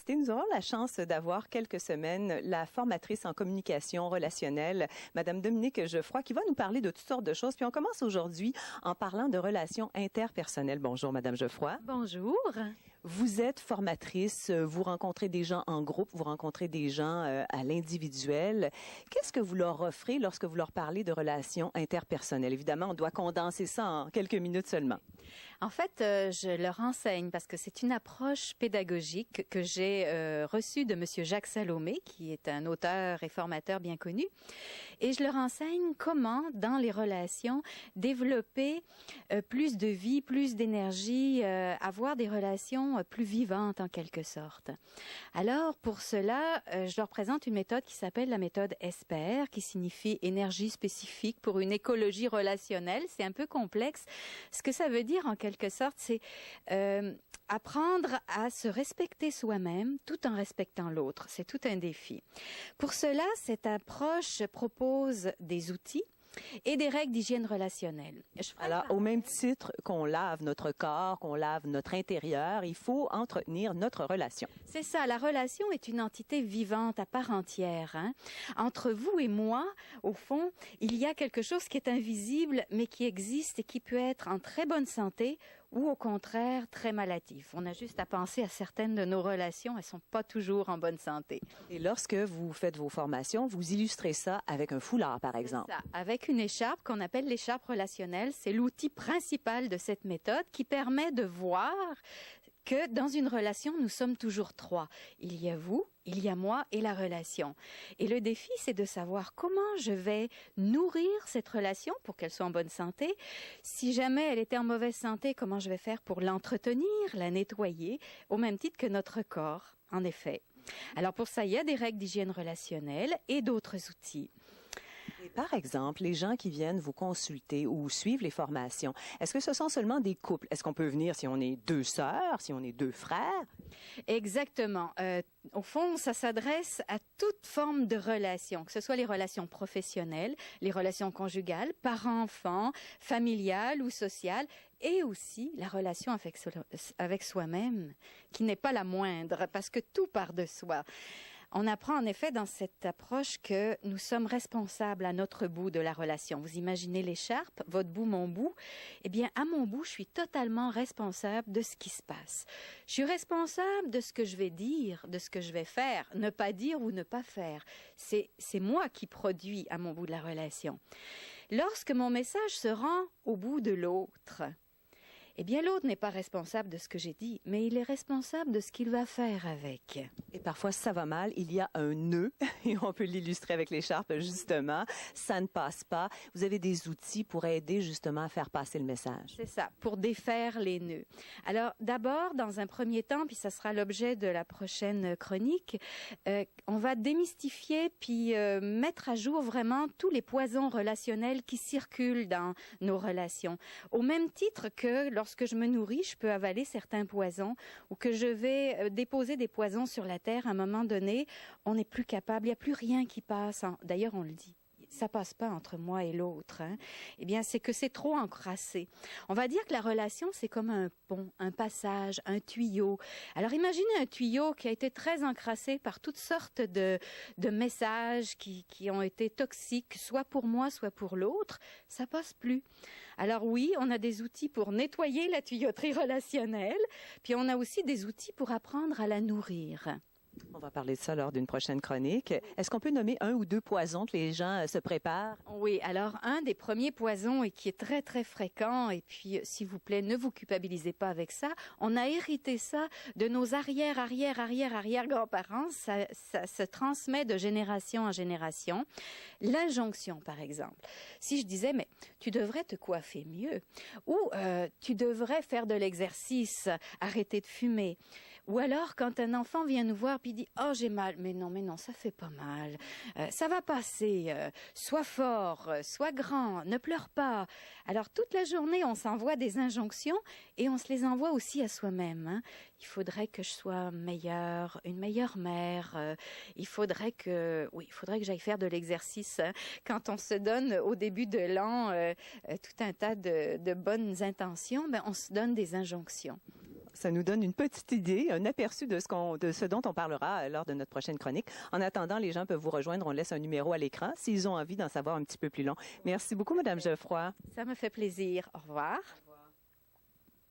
invités, nous aurons la chance d'avoir quelques semaines la formatrice en communication relationnelle, Madame Dominique Geoffroy, qui va nous parler de toutes sortes de choses. Puis on commence aujourd'hui en parlant de relations interpersonnelles. Bonjour, Madame Geoffroy. Bonjour. Vous êtes formatrice, vous rencontrez des gens en groupe, vous rencontrez des gens à l'individuel. Qu'est-ce que vous leur offrez lorsque vous leur parlez de relations interpersonnelles? Évidemment, on doit condenser ça en quelques minutes seulement. En fait, je leur enseigne parce que c'est une approche pédagogique que j'ai reçue de Monsieur Jacques Salomé, qui est un auteur et formateur bien connu. Et je leur enseigne comment, dans les relations, développer plus de vie, plus d'énergie, avoir des relations plus vivantes en quelque sorte. Alors, pour cela, je leur présente une méthode qui s'appelle la méthode ESPER, qui signifie énergie spécifique pour une écologie relationnelle. C'est un peu complexe. Ce que ça veut dire, en quelque sorte, c'est apprendre à se respecter soi-même tout en respectant l'autre. C'est tout un défi. Pour cela, cette approche propose des outils et des règles d'hygiène relationnelle. Alors, au même titre qu'on lave notre corps, qu'on lave notre intérieur, il faut entretenir notre relation. C'est ça, la relation est une entité vivante à part entière. Entre vous et moi, au fond, il y a quelque chose qui est invisible, mais qui existe et qui peut être en très bonne santé ou au contraire très maladif. On a juste à penser à certaines de nos relations, elles sont pas toujours en bonne santé. Et lorsque vous faites vos formations, vous illustrez ça avec un foulard, par exemple. Ça, avec une écharpe qu'on appelle l'écharpe relationnelle, c'est l'outil principal de cette méthode qui permet de voir que dans une relation, nous sommes toujours trois. Il y a vous, il y a moi et la relation. Et le défi, c'est de savoir comment je vais nourrir cette relation pour qu'elle soit en bonne santé. Si jamais elle était en mauvaise santé, comment je vais faire pour l'entretenir, la nettoyer, au même titre que notre corps, en effet. Alors pour ça, il y a des règles d'hygiène relationnelle et d'autres outils. Et par exemple, les gens qui viennent vous consulter ou suivent les formations, est-ce que ce sont seulement des couples? Est-ce qu'on peut venir si on est deux sœurs, si on est deux frères? Exactement. Au fond, ça s'adresse à toute forme de relation, que ce soit les relations professionnelles, les relations conjugales, parents-enfants, familiales ou sociales, et aussi la relation avec soi-même, qui n'est pas la moindre, parce que tout part de soi. On apprend en effet dans cette approche que nous sommes responsables à notre bout de la relation. Vous imaginez l'écharpe, votre bout, mon bout. Eh bien, à mon bout, je suis totalement responsable de ce qui se passe. Je suis responsable de ce que je vais dire, de ce que je vais faire, ne pas dire ou ne pas faire. C'est moi qui produis à mon bout de la relation. Lorsque mon message se rend au bout de l'autre, eh bien, l'autre n'est pas responsable de ce que j'ai dit, mais il est responsable de ce qu'il va faire avec. Et parfois, si ça va mal, il y a un nœud, et on peut l'illustrer avec l'écharpe, justement. Ça ne passe pas. Vous avez des outils pour aider, justement, à faire passer le message. C'est ça, pour défaire les nœuds. Alors, d'abord, dans un premier temps, puis ça sera l'objet de la prochaine chronique, on va démystifier puis mettre à jour vraiment tous les poisons relationnels qui circulent dans nos relations. Au même titre que lorsque je me nourris, je peux avaler certains poisons ou que je vais déposer des poisons sur la terre à un moment donné, on n'est plus capable, il n'y a plus rien qui passe. D'ailleurs, on le dit. Ça passe pas entre moi et l'autre. Eh bien, c'est que c'est trop encrassé. On va dire que la relation, c'est comme un pont, un passage, un tuyau. Alors, imaginez un tuyau qui a été très encrassé par toutes sortes de messages qui ont été toxiques, soit pour moi, soit pour l'autre. Ça passe plus. Alors oui, on a des outils pour nettoyer la tuyauterie relationnelle, puis on a aussi des outils pour apprendre à la nourrir. On va parler de ça lors d'une prochaine chronique. Est-ce qu'on peut nommer un ou deux poisons que les gens se préparent? Oui, alors un des premiers poisons et qui est très très fréquent, et puis s'il vous plaît, ne vous culpabilisez pas avec ça, on a hérité ça de nos arrière-grands-parents, ça se transmet de génération en génération. L'injonction, par exemple. Si je disais, mais tu devrais te coiffer mieux, ou tu devrais faire de l'exercice, arrêter de fumer, ou alors quand un enfant vient nous voir puis dit « Oh, j'ai mal », mais non, ça fait pas mal, ça va passer, sois fort, sois grand, ne pleure pas. Alors toute la journée, on s'envoie des injonctions et on se les envoie aussi à soi-même. Il faudrait que je sois meilleure, une meilleure mère, il faudrait que j'aille faire de l'exercice. Quand on se donne au début de l'an tout un tas de bonnes intentions, on se donne des injonctions. Ça nous donne une petite idée, un aperçu de ce dont on parlera lors de notre prochaine chronique. En attendant, les gens peuvent vous rejoindre. On laisse un numéro à l'écran s'ils ont envie d'en savoir un petit peu plus long. Merci beaucoup, Madame Geoffroy. Ça me fait plaisir. Au revoir.